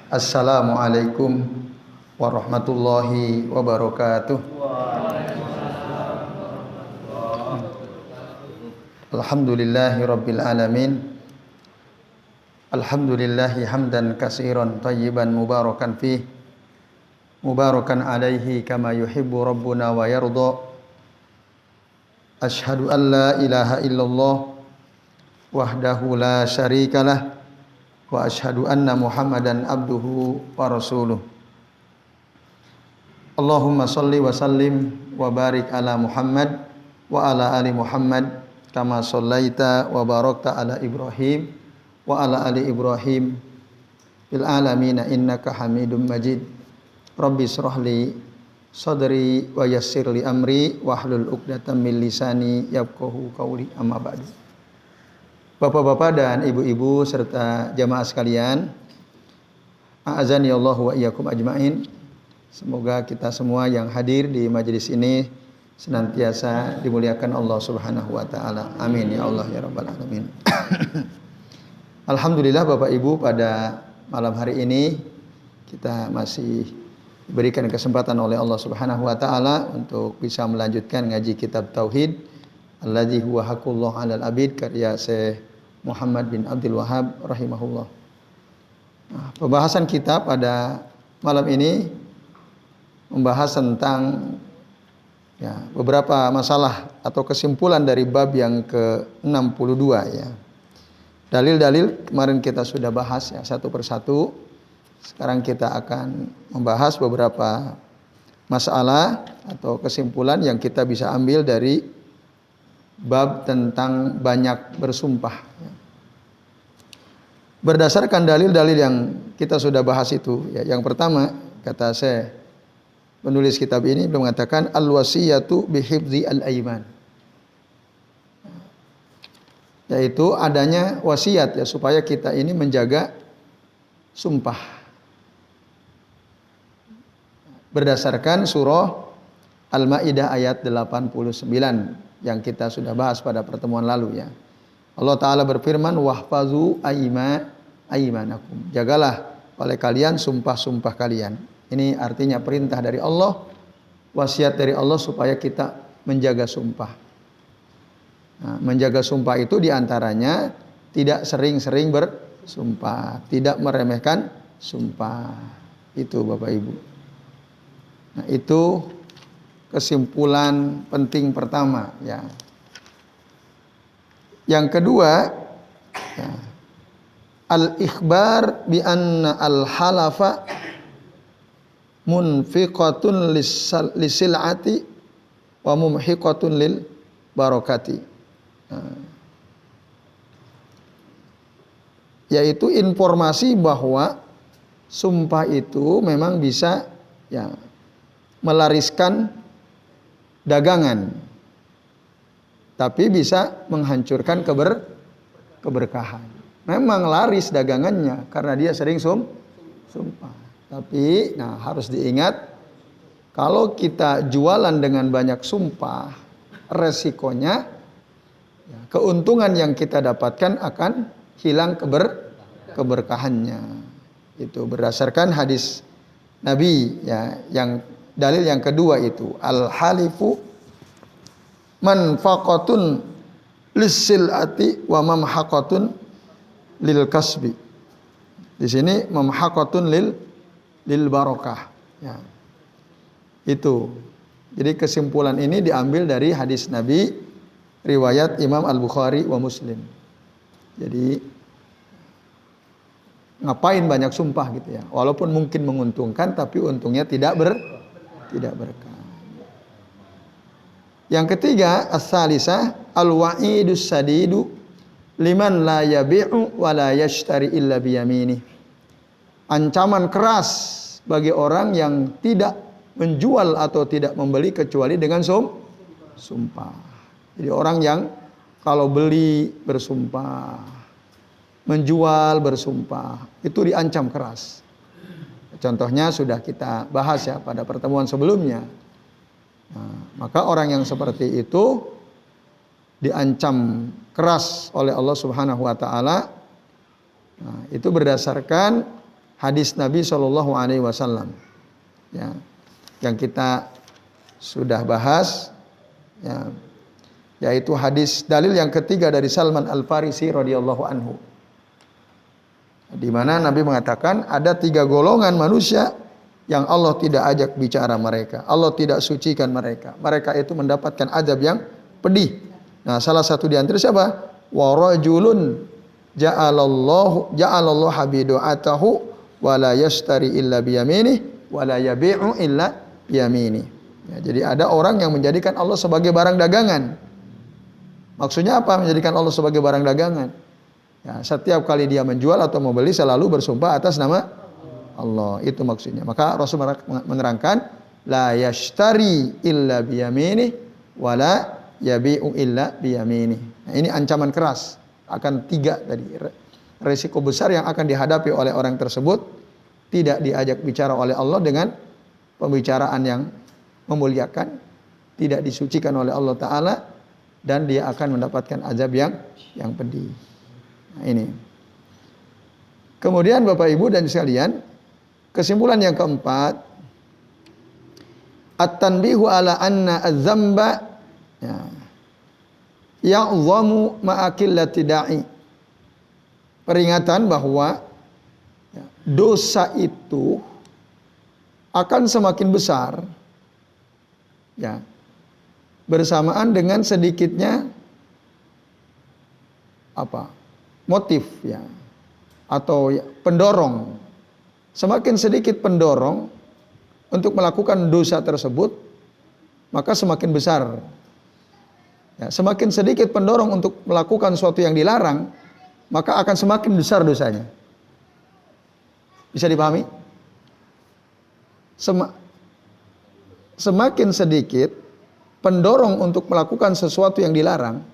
Assalamualaikum warahmatullahi wabarakatuh. Alhamdulillahi rabbil alamin. Alhamdulillahi hamdan katsiran thayyiban mubarakan fih. Mubarakan alaihi kama yuhibbu rabbuna wa yarda. Asyhadu an la ilaha illallah wahdahu la syarikalah wa asyhadu anna Muhammadan abduhu wa rasuluh. Allahumma salli wa sallim wa barik ala Muhammad wa ala ali Muhammad kama shallaita wa barakta ala Ibrahim wa ala ali Ibrahim fil alamin innaka Hamidum Majid. Rabbi shrah li sadri wa yassir li amri wahlul 'uqdatam min lisani yafqahu qawli, amma ba'du. Bapak-bapak dan ibu-ibu serta jamaah sekalian, a'azani Allah wa iyyakum ajmain. Semoga kita semua yang hadir di majelis ini senantiasa dimuliakan Allah Subhanahu wa taala. Amin ya Allah ya rabbal alamin. Alhamdulillah Bapak Ibu, pada malam hari ini kita masih diberikan kesempatan oleh Allah Subhanahu wa taala untuk bisa melanjutkan ngaji kitab tauhid alladzi huwa haqqullah 'alal 'abid, karya Syekh Muhammad bin Abdul Wahhab rahimahullah. Nah, pembahasan kita pada malam ini membahas tentang beberapa masalah atau kesimpulan dari bab yang ke-62 ya. Dalil-dalil kemarin kita sudah bahas ya satu persatu. Sekarang kita akan membahas beberapa masalah atau kesimpulan yang kita bisa ambil dari bab tentang banyak bersumpah. Berdasarkan dalil-dalil yang kita sudah bahas itu, ya, yang pertama kata saya penulis kitab ini belum mengatakan al-wasiyatu bihifzi al-aiman, yaitu adanya wasiat ya supaya kita ini menjaga sumpah. Berdasarkan surah Al-Maidah ayat 89 yang kita sudah bahas pada pertemuan lalu ya. Allah Ta'ala berfirman, wahfazu aimanakum. Jagalah oleh kalian sumpah-sumpah kalian. Ini artinya perintah dari Allah, wasiat dari Allah supaya kita menjaga sumpah. Nah, menjaga sumpah itu diantaranya tidak sering-sering bersumpah, tidak meremehkan sumpah. Itu Bapak Ibu. Nah, itu kesimpulan penting pertama ya. Yang kedua ya, al-ikhbar bi anna al-halafa munfiqatun lisil'ati wa mumhiqatun lil barakati. Nah, yaitu informasi bahwa sumpah itu memang bisa ya melariskan dagangan, tapi bisa menghancurkan keberkahan. Memang laris dagangannya karena dia sering sumpah. Tapi harus diingat, kalau kita jualan dengan banyak sumpah, resikonya keuntungan yang kita dapatkan akan hilang keberkahannya. Itu berdasarkan hadis Nabi ya, yang dalil yang kedua itu al-halifu manfaqatun lisilati wa mamhaqatun lil kasbi. Di sini mamhaqatun lil barakah ya. Itu. Jadi kesimpulan ini diambil dari hadis Nabi riwayat Imam Al-Bukhari wa Muslim. Jadi ngapain banyak sumpah gitu ya. Walaupun mungkin menguntungkan tapi untungnya tidak berkah. Yang ketiga, as-salisah al-wa'idus sadidu liman la yabi'u wa la yashtari illa biyamini. Ancaman keras bagi orang yang tidak menjual atau tidak membeli kecuali dengan sumpah. Jadi orang yang kalau beli bersumpah, menjual bersumpah, itu diancam keras. Contohnya sudah kita bahas ya pada pertemuan sebelumnya. Nah, maka orang yang seperti itu diancam keras oleh Allah Subhanahu wa taala. Nah, itu berdasarkan hadis Nabi Shallallahu Alaihi Wasallam, ya, yang kita sudah bahas, ya, yaitu hadis dalil yang ketiga dari Salman Al Farisi radhiyallahu anhu, di mana Nabi mengatakan ada 3 golongan manusia yang Allah tidak ajak bicara mereka, Allah tidak sucikan mereka. Mereka itu mendapatkan azab yang pedih. Nah, salah satu di antara siapa? Wa rajulun ja'alallahu habidu'atahu wa la yashtari illa biyaminih wa la yabi'u illa biyaminih. Ya, jadi ada orang yang menjadikan Allah sebagai barang dagangan. Maksudnya apa menjadikan Allah sebagai barang dagangan? Ya, setiap kali dia menjual atau membeli selalu bersumpah atas nama Allah, itu maksudnya. Maka Rasul menerangkan la yashtari illa biyaminih wa la yabi'u illa biyaminih. Nah, ini ancaman keras akan 3 tadi. Risiko besar yang akan dihadapi oleh orang tersebut, tidak diajak bicara oleh Allah dengan pembicaraan yang memuliakan, tidak disucikan oleh Allah Ta'ala, dan dia akan mendapatkan azab yang pedih. Nah, ini. Kemudian Bapak Ibu dan sekalian, kesimpulan yang keempat, at-tanbihu ala anna az-zamba ya'zamu ma'akillati da'i. Peringatan bahwa dosa itu akan semakin besar, ya, bersamaan dengan sedikitnya motif, ya, atau pendorong. Semakin sedikit pendorong untuk melakukan dosa tersebut, maka semakin besar. Ya, semakin sedikit pendorong untuk melakukan sesuatu yang dilarang, maka akan semakin besar dosanya. Bisa dipahami? Semakin sedikit pendorong untuk melakukan sesuatu yang dilarang,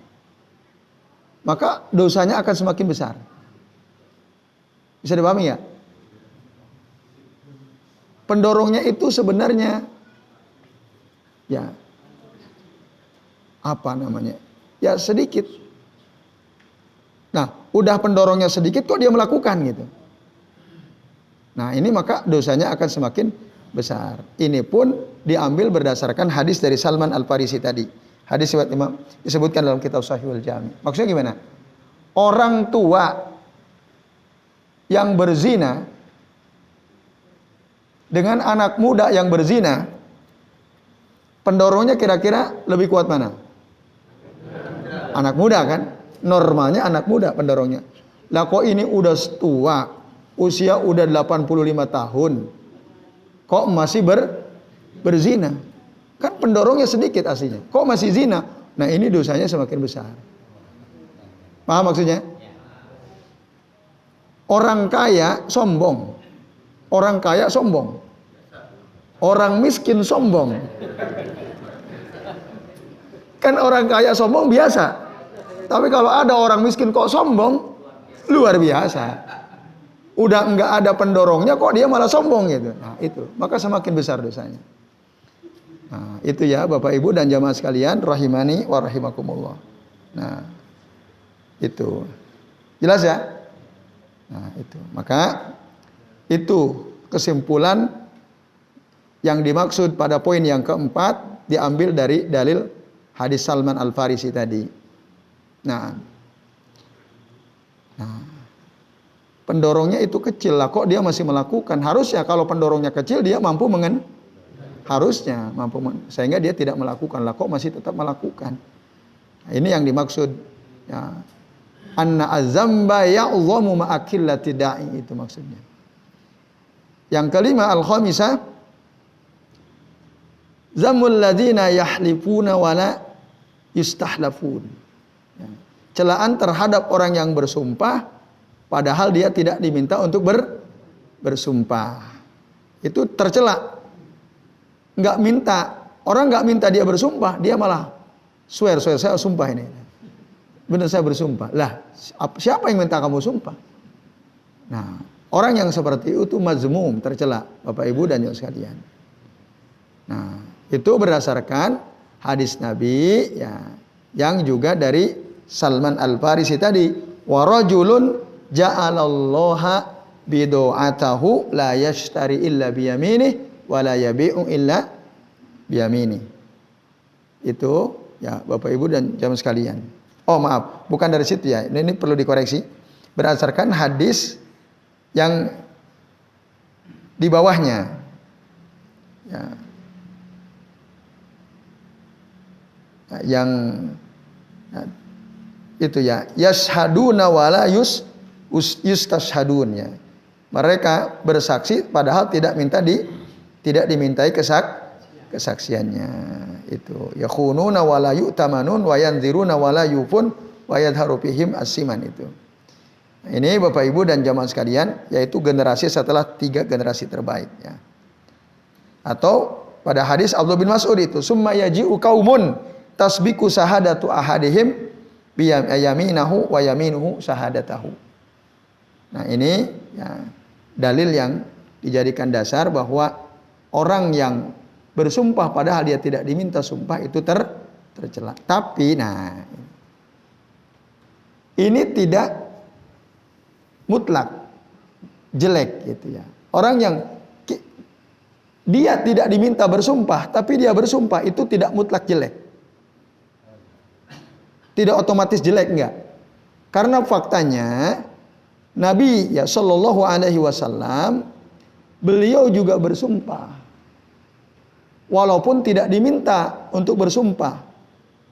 maka dosanya akan semakin besar. Bisa dipahami ya? Pendorongnya itu sebenarnya, ya, ya sedikit. Nah, udah pendorongnya sedikit kok dia melakukan gitu. Nah, ini maka dosanya akan semakin besar. Ini pun diambil berdasarkan hadis dari Salman Al Farisi tadi. Hadis riwayat Imam disebutkan dalam kitab Sahihul Jami. Maksudnya gimana? Orang tua yang berzina dengan anak muda yang berzina, pendorongnya kira-kira lebih kuat mana? Anak muda kan? Normalnya anak muda pendorongnya. Lah kok ini udah tua, usia udah 85 tahun, kok masih berzina? Kan pendorongnya sedikit aslinya, kok masih zina? Nah, ini dosanya semakin besar. Paham maksudnya? Orang kaya sombong, orang kaya sombong, orang miskin sombong. Kan orang kaya sombong biasa, tapi kalau ada orang miskin kok sombong, luar biasa. Udah enggak ada pendorongnya kok dia malah sombong gitu. Nah, itu, maka semakin besar dosanya. Nah, itu ya Bapak Ibu dan jamaah sekalian rahimani wa rahimakumullah. Nah, itu. Jelas ya? Nah, itu. Maka itu kesimpulan yang dimaksud pada poin yang keempat diambil dari dalil hadis Salman Al Farisi tadi. Nah, pendorongnya itu kecil lah, kok dia masih melakukan? Harusnya kalau pendorongnya kecil dia mampu harusnya mampu sehingga dia tidak melakukan, lah kok masih tetap melakukan. Nah, ini yang dimaksud, ya, anna azamba ya'zamu ma'akillati da'i, itu maksudnya. Yang kelima, al-khamisah zamul ladzina yahlifuna wala yustahlafun. Ya. Celaan terhadap orang yang bersumpah padahal dia tidak diminta untuk bersumpah. Itu tercela. Enggak minta, orang enggak minta dia bersumpah, dia malah swear saya sumpah ini. Benar saya bersumpah. Lah, siapa yang minta kamu sumpah? Nah, orang yang seperti itu mazmum, tercela, Bapak Ibu dan Ibu sekalian. Nah, itu berdasarkan hadis Nabi, ya, yang juga dari Salman Al Farisi tadi, wa rajulun ja'alallaha bido'atahu la yashtari illa biyaminih wa la yabi'u illa biyaminih. Itu ya Bapak Ibu dan jamaah sekalian. Oh maaf, bukan dari situ ya. Ini perlu dikoreksi. Berdasarkan hadis yang di bawahnya. Ya. Yang itu ya, yashhaduna wala yustashhadun ya. Mereka bersaksi padahal tidak dimintai kesaksiannya. Itu yakhununa wala yu'tamanun wa yanziruna wala yufun wa yadharu fihim as-siman itu. Nah, ini Bapak Ibu dan jamaah sekalian, yaitu generasi setelah 3 generasi terbaik ya. Atau pada hadis Abdullah bin Mas'ud itu, summa yaji'u qaumun tasbiku sahadatu ahadihim biyaminahu wa yaminuhu sahadatahu. Nah, ini ya dalil yang dijadikan dasar bahwa orang yang bersumpah padahal dia tidak diminta sumpah itu tercela. Tapi nah ini tidak mutlak jelek gitu ya. Orang yang dia tidak diminta bersumpah tapi dia bersumpah itu tidak mutlak jelek. Tidak otomatis jelek, enggak. Karena faktanya Nabi ya sallallahu alaihi wasallam beliau juga bersumpah walaupun tidak diminta untuk bersumpah.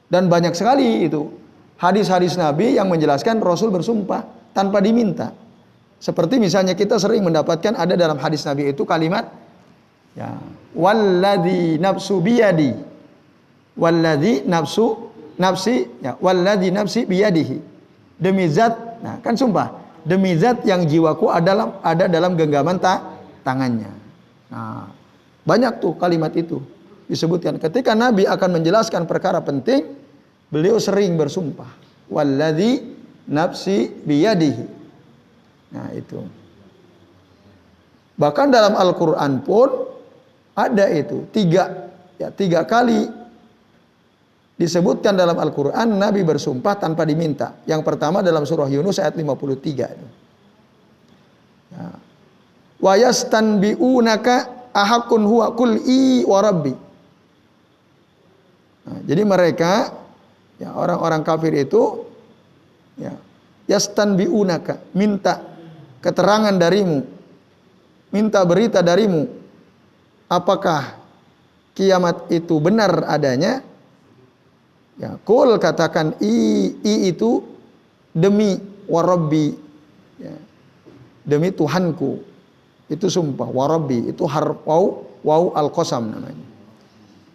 Dan banyak sekali itu hadis-hadis Nabi yang menjelaskan Rasul bersumpah tanpa diminta. Seperti misalnya kita sering mendapatkan ada dalam hadis Nabi itu kalimat ya walladzi nafsu biyadi, walladzi nafsi ya walladzi nafsi biyadihi, demi zat, nah kan sumpah, demi zat yang jiwaku ada dalam genggaman tangannya. Nah, banyak tuh kalimat itu disebutkan. Ketika Nabi akan menjelaskan perkara penting, beliau sering bersumpah. Walladzi nafsi biyadihi. Nah itu. Bahkan dalam Al-Quran pun ada itu. 3 kali disebutkan dalam Al-Quran Nabi bersumpah tanpa diminta. Yang pertama dalam surah Yunus ayat 53. Ya. Wa yastanbi'unaka ahakun huwa kul i wa rabbi. Nah, jadi mereka ya orang-orang kafir itu ya yastanbi'unaka, minta keterangan darimu, minta berita darimu, apakah kiamat itu benar adanya? Ya, kul katakan i itu demi wa rabbi ya, demi Tuhanku. Itu sumpah, warabbi itu harf waw al-qasam namanya.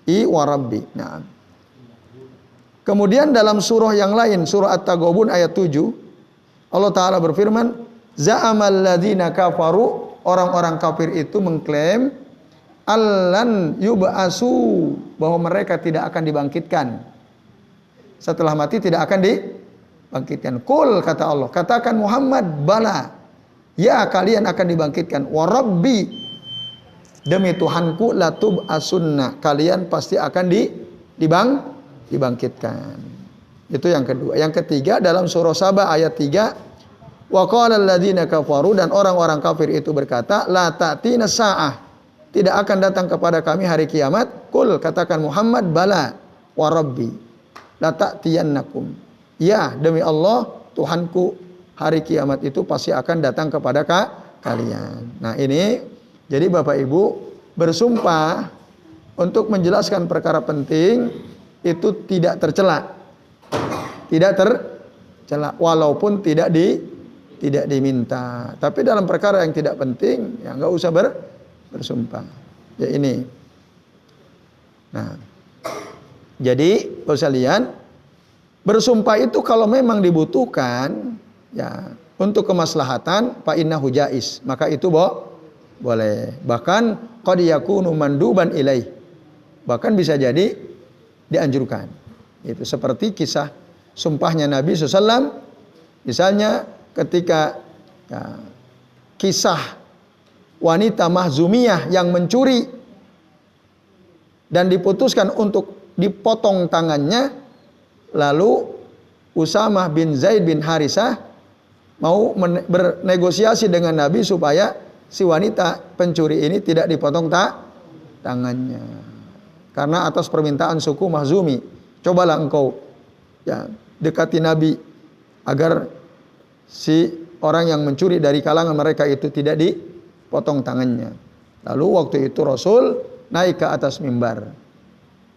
I warabbi. Nah. Kemudian dalam surah yang lain, surah At-Taghabun ayat 7, Allah Taala berfirman, za'amal ladzina kafaru, orang-orang kafir itu mengklaim allan yub'asu, bahwa mereka tidak akan dibangkitkan. Setelah mati tidak akan dibangkitkan. Qul kata Allah, katakan Muhammad, bala. Ya kalian akan dibangkitkan. Wa rabbi, demi Tuhanku, latub asunna, kalian pasti akan dibangkitkan. Itu yang kedua. Yang ketiga dalam surah Saba ayat 3, wa qala alladzina kafaru, dan orang-orang kafir itu berkata, la ta'tina sa'ah, tidak akan datang kepada kami hari kiamat. Qul katakan Muhammad, bala wa rabbi la ta'tiyannakum. Ya demi Allah Tuhanku, hari kiamat itu pasti akan datang kepada kalian. Nah ini, jadi Bapak Ibu bersumpah untuk menjelaskan perkara penting itu tidak tercela. Tidak tercela walaupun tidak diminta. Tapi dalam perkara yang tidak penting ya enggak usah bersumpah. Ya ini. Nah, jadi Bapak sekalian, bersumpah itu kalau memang dibutuhkan ya untuk kemaslahatan fa innahu jaiz, maka itu boleh. Bahkan qad yakunu manduban ilaih, bahkan bisa jadi dianjurkan. Itu seperti kisah sumpahnya Nabi SAW, misalnya ketika ya, kisah wanita Mahzumiyah yang mencuri dan diputuskan untuk dipotong tangannya, lalu Usamah bin Zaid bin Harisah mau bernegosiasi dengan Nabi supaya si wanita pencuri ini tidak dipotong tangannya. Karena atas permintaan suku Makhzumi, cobalah engkau ya dekati Nabi agar si orang yang mencuri dari kalangan mereka itu tidak dipotong tangannya. Lalu waktu itu Rasul naik ke atas mimbar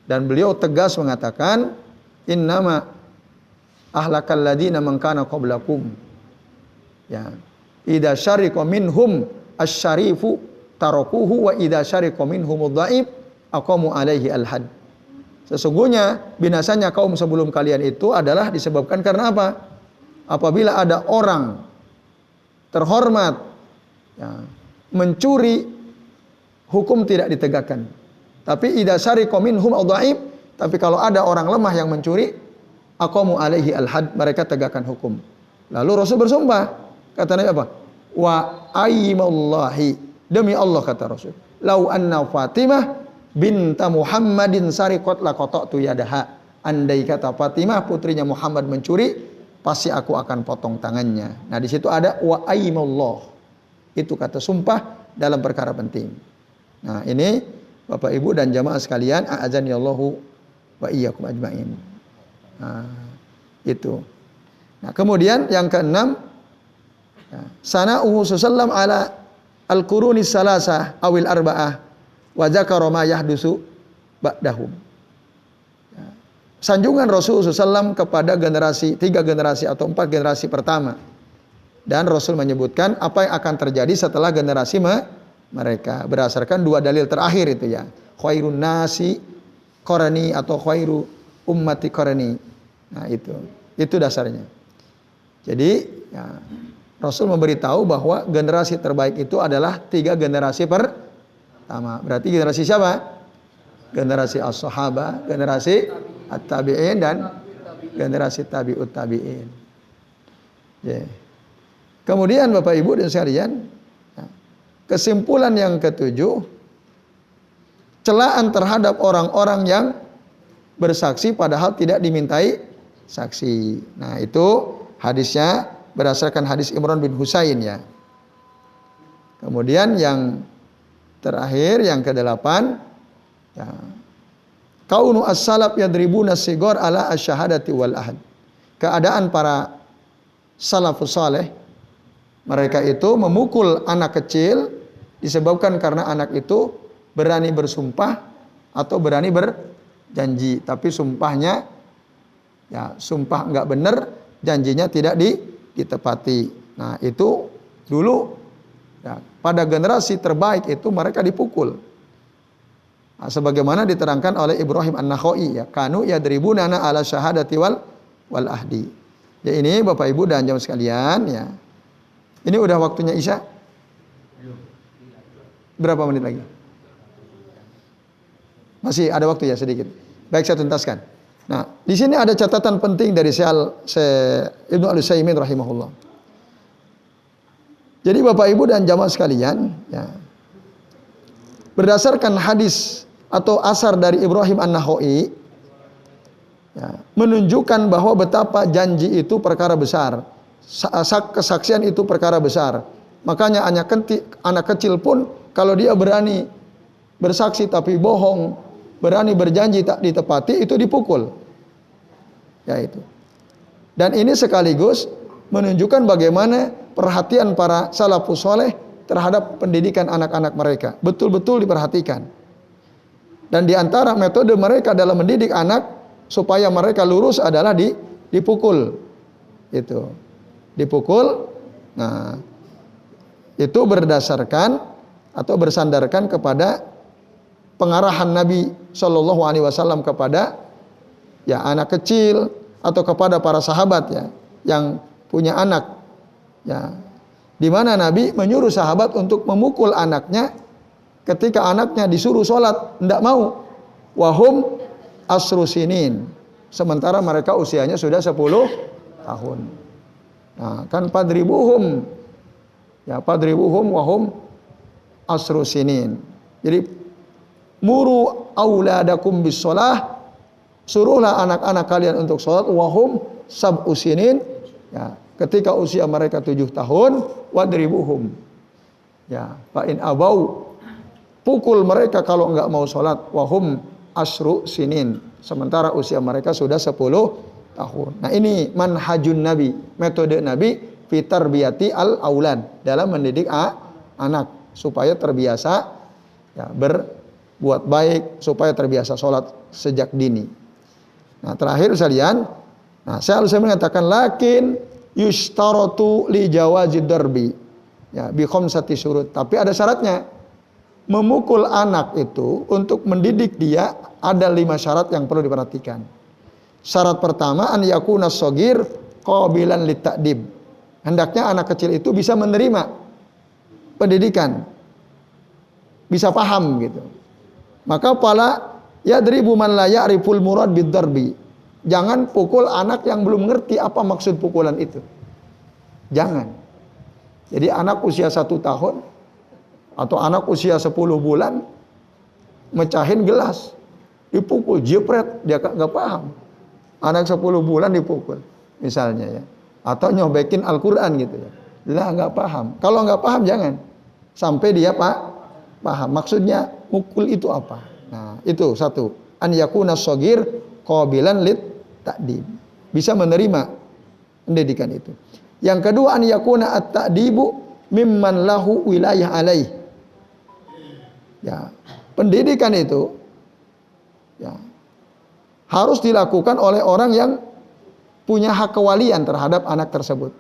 dan beliau tegas mengatakan, innama ahlakal ladina man kana qablakum. Ya. Idza syariqa minhum asy-syarifu tarakuhu wa idza syariqa minhum ad-dhaif aqamu alaihi al-had. Sesungguhnya binasanya kaum sebelum kalian itu adalah disebabkan karena apa? Apabila ada orang terhormat ya, mencuri, hukum tidak ditegakkan. Tapi idza syariqa minhum ad-dhaif, tapi kalau ada orang lemah yang mencuri, aqamu alaihi al-had, mereka tegakkan hukum. Lalu Rasul bersumpah, kata Nabi apa? Wa ayyimallahi, demi Allah kata Rasul, lau anna Fatimah binta Muhammadin sariqat laqata'tu yadaha. Andai kata Fatimah putrinya Muhammad mencuri, pasti aku akan potong tangannya. Nah, di situ ada wa ayyimallah. Itu kata sumpah dalam perkara penting. Nah, ini Bapak Ibu dan jamaah sekalian, a'azani Allahu wa iyyakum ajmain. Nah, itu. Nah, kemudian yang keenam, ya, sana'uhu sallam ala al-quruni salasah awil arba'ah wa dzakara ma yahdusu ba'dahum. Ya. Sanjungan Rasul sallam kepada generasi 3 generasi atau 4 generasi pertama. Dan Rasul menyebutkan apa yang akan terjadi setelah generasi mereka berdasarkan 2 dalil terakhir itu ya. Khairun nasi qarni atau khairu ummati qarni. Nah, itu dasarnya. Jadi ya, Rasul memberitahu bahwa generasi terbaik itu adalah 3 generasi pertama. Berarti generasi siapa? Generasi as-sahabah, generasi at-tabi'in dan generasi tabi'ut tabi'in. Yeah. Kemudian Bapak Ibu dan sekalian, kesimpulan yang ketujuh, celaan terhadap orang-orang yang bersaksi padahal tidak dimintai saksi. Nah, itu hadisnya berdasarkan hadis Imran bin Husain ya. Kemudian yang terakhir, yang ke-8, ya, kaunu as-salaf yadribuna sigor ala asyhadati wal ahad. Keadaan para salafus saleh, mereka itu memukul anak kecil disebabkan karena anak itu berani bersumpah atau berani berjanji, tapi sumpahnya ya sumpah enggak benar, janjinya tidak ditepati. Nah, itu dulu ya, pada generasi terbaik itu mereka dipukul. Nah, sebagaimana diterangkan oleh Ibrahim An-Nakhai ya, kanu yadribuna ala syahadati wal ahdi. Ya, ini Bapak Ibu dan jamaah sekalian ya. Ini udah waktunya Isya. Berapa menit lagi? Masih ada waktu ya sedikit. Baik, saya tuntaskan. Nah, di sini ada catatan penting dari Ibnu Al-Utsaimin rahimahullah. Jadi Bapak Ibu dan jamaah sekalian, ya, berdasarkan hadis atau asar dari Ibrahim An-Nakhai, ya, menunjukkan bahwa betapa janji itu perkara besar, kesaksian itu perkara besar. Makanya anak kecil pun kalau dia berani bersaksi tapi bohong, berani berjanji tak ditepati, itu dipukul. Ya itu. Dan ini sekaligus menunjukkan bagaimana perhatian para salafus saleh terhadap pendidikan anak-anak mereka. Betul-betul diperhatikan. Dan di antara metode mereka dalam mendidik anak supaya mereka lurus adalah dipukul. Itu. Dipukul. Nah, itu berdasarkan atau bersandarkan kepada pengarahan Nabi Shallallahu Alaihi Wasallam kepada ya anak kecil atau kepada para sahabat ya yang punya anak ya, di mana Nabi menyuruh sahabat untuk memukul anaknya ketika anaknya disuruh sholat tidak mau, wahum asrusinin, sementara mereka usianya sudah 10 tahun. Nah, kan padribuhum ya, padribuhum wahum asrusinin. Jadi muru auladakum bis sholah, suruhlah anak-anak kalian untuk sholat wahum sab'usinin ya, ketika usia mereka 7 tahun, wadribuhum. Ya, fa in abau, pukul mereka kalau enggak mau sholat, wahum asru sinin, sementara usia mereka sudah 10 tahun. Nah, ini manhajun Nabi, metode Nabi fitar biyati al aulad, dalam mendidik anak supaya terbiasa ya, berbuat baik, supaya terbiasa sholat sejak dini. Nah, terakhir sekalian, nah saya mengatakan lakin yushtaratu li jawazid darbi, ya bi khamsati syurut, tapi ada syaratnya. Memukul anak itu untuk mendidik dia ada 5 syarat yang perlu diperhatikan. Syarat pertama, an yakuna shogir qabilan litadib. Hendaknya anak kecil itu bisa menerima pendidikan, bisa paham gitu. Maka pala yadribu man la ya'riful murad bid-darbi. Jangan pukul anak yang belum ngerti apa maksud pukulan itu. Jangan. Jadi anak usia 1 tahun atau anak usia 10 bulan mecahin gelas, dipukul, jepret, dia nggak paham. Anak 10 bulan dipukul, misalnya ya. Atau nyobekin Al-Quran gitu ya. Lah nggak paham. Kalau nggak paham jangan. Sampai dia paham. Maksudnya mukul itu apa. Nah itu satu. An yakuna shogir qabilan lit ta'dib. Bisa menerima pendidikan itu. Yang kedua, an yakuna at-ta'dibu mimman lahu wilayah alaih. Ya, pendidikan itu ya harus dilakukan oleh orang yang punya hak kewalian terhadap anak tersebut.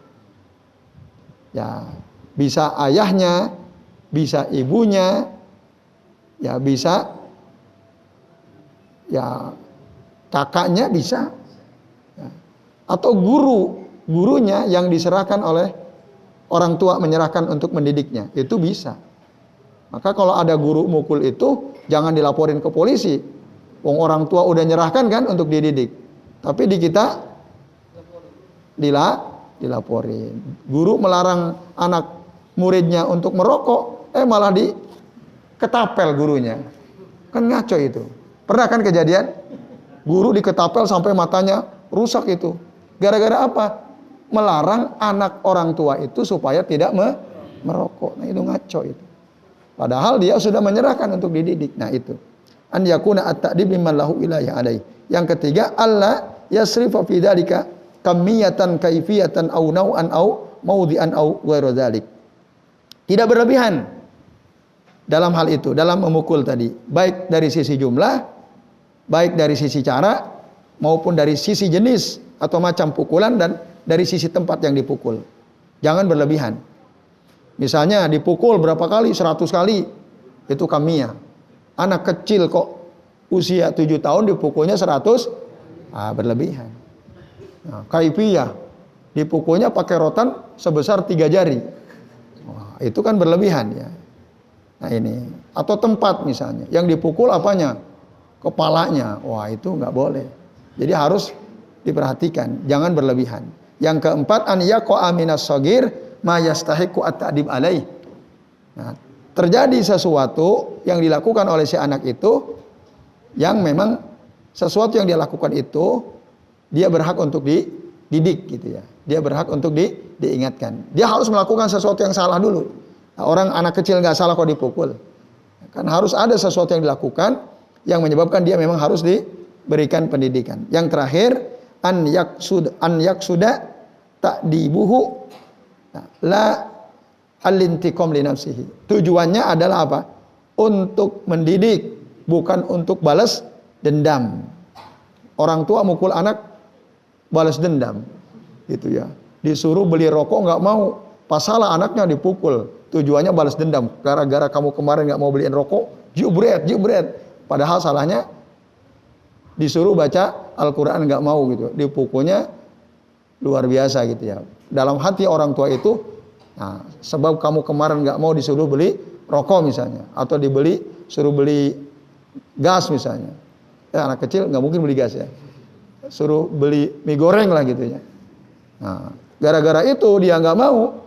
Ya, bisa ayahnya, bisa ibunya, ya bisa ya kakaknya bisa. Ya. Atau gurunya yang diserahkan oleh orang tua menyerahkan untuk mendidiknya, itu bisa. Maka kalau ada guru mukul itu jangan dilaporin ke polisi. Wong orang tua udah nyerahkan kan untuk dididik. Tapi di kita dilaporin. Guru melarang anak muridnya untuk merokok, malah diketapel gurunya. Kan ngaco itu. Pernah kan kejadian? Guru diketapel sampai matanya rusak itu. Gara-gara apa? Melarang anak orang tua itu supaya tidak merokok. Nah itu ngaco itu. Padahal dia sudah menyerahkan untuk dididik. Nah itu. An yakuna at-ta'dib mimman lahu wilayah alaih. Yang ketiga, alla yasrifa fi dzalika kamiyatan kaifiyatan au nau'an au maudhi'an au ghairu dzalik. Tidak berlebihan dalam hal itu, dalam memukul tadi, baik dari sisi jumlah, baik dari sisi cara, maupun dari sisi jenis atau macam pukulan, dan dari sisi tempat yang dipukul. Jangan berlebihan. Misalnya dipukul berapa kali? 100 kali. Itu kamiyah. Anak kecil kok usia 7 tahun dipukulnya 100, berlebihan. Nah, kaifiyah, dipukulnya pakai rotan sebesar 3 jari. Wah, itu kan berlebihan ya. Nah ini, atau tempat misalnya, yang dipukul apanya? Kepalanya. Wah itu nggak boleh. Jadi harus diperhatikan, jangan berlebihan. Yang keempat, an yaqa minas shagir ma yastahiqu at-ta'dib alaih. Nah, terjadi sesuatu yang dilakukan oleh si anak itu yang memang sesuatu yang dia lakukan itu dia berhak untuk dididik gitu ya. Dia berhak untuk diingatkan. Dia harus melakukan sesuatu yang salah dulu. Nah, orang anak kecil nggak salah kok dipukul. Kan harus ada sesuatu yang dilakukan yang menyebabkan dia memang harus diberikan pendidikan. Yang terakhir, an yaksuda ta'dibuhu la al-intiqam li nafsihi. Tujuannya adalah apa? Untuk mendidik, bukan untuk balas dendam. Orang tua mukul anak balas dendam gitu ya. Disuruh beli rokok nggak mau, pas salah anaknya dipukul. Tujuannya balas dendam. Gara-gara kamu kemarin nggak mau beliin rokok, jubret. Padahal salahnya disuruh baca Al-Quran nggak mau gitu. Dipukulnya luar biasa gitu ya. Dalam hati orang tua itu, nah, sebab kamu kemarin nggak mau disuruh beli rokok misalnya, atau suruh beli gas misalnya. Anak kecil nggak mungkin beli gas ya. Suruh beli mie goreng lah gitu ya. Nah, gara-gara itu dia nggak mau,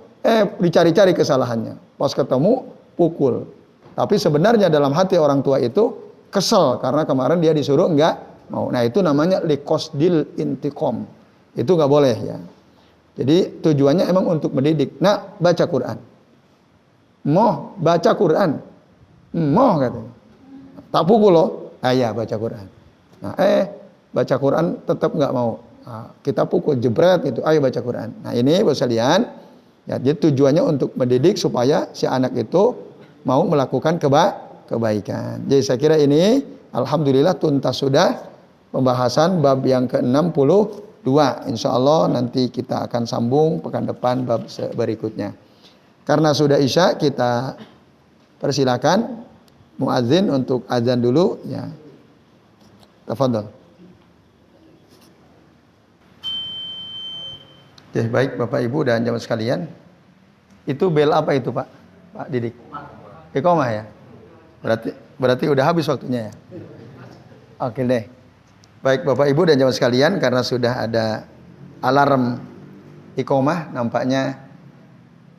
dicari-cari kesalahannya. Pas ketemu, pukul. Tapi sebenarnya dalam hati orang tua itu kesel karena kemarin dia disuruh nggak mau. Nah itu namanya liqasdil intiqam. Itu nggak boleh ya. Jadi tujuannya emang untuk mendidik. Nak, baca Quran. Moh, baca Quran. Moh katanya. Tak pukul loh. Ayah baca Quran. Nah, baca Quran tetap nggak mau. Nah, kita pukul jebret gitu. Ayo baca Quran. Nah, ini Bapak sekalian, ya, jadi tujuannya untuk mendidik supaya si anak itu mau melakukan kebaikan. Jadi saya kira ini alhamdulillah tuntas sudah pembahasan bab yang ke-62. Insyaallah nanti kita akan sambung pekan depan bab berikutnya. Karena sudah Isya, kita persilakan muadzin untuk azan dulu ya. Tafadhol. Oke, baik Bapak Ibu dan jamaah sekalian. Itu bel apa itu, Pak? Pak Didik. Iqamah ya. Berarti udah habis waktunya ya. Oke deh. Baik Bapak Ibu dan jamaah sekalian, karena sudah ada alarm iqamah, nampaknya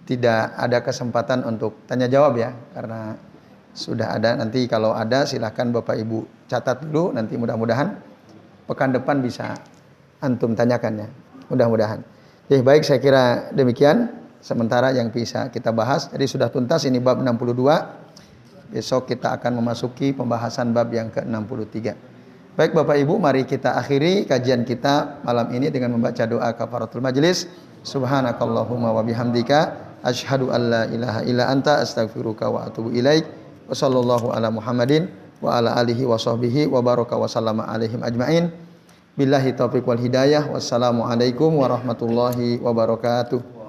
tidak ada kesempatan untuk tanya jawab ya, karena sudah ada. Nanti kalau ada silahkan Bapak Ibu catat dulu, nanti mudah-mudahan pekan depan bisa antum tanyakan ya. Mudah-mudahan. Oke, baik, saya kira demikian sementara yang bisa kita bahas. Jadi sudah tuntas ini bab 62. Besok kita akan memasuki pembahasan bab yang ke-63. Baik Bapak Ibu, mari kita akhiri kajian kita malam ini dengan membaca doa kafaratul majelis. Subhanakallahumma wa bihamdika asyhadu an la ilaha illa anta astaghfiruka wa atubu ilaik. Wa sallallahu ala Muhammadin wa ala alihi wa sahbihi wa baraka wa sallama alaihim ajmain. Billahi taufiq wal hidayah. Wassalamualaikum warahmatullahi wabarakatuh.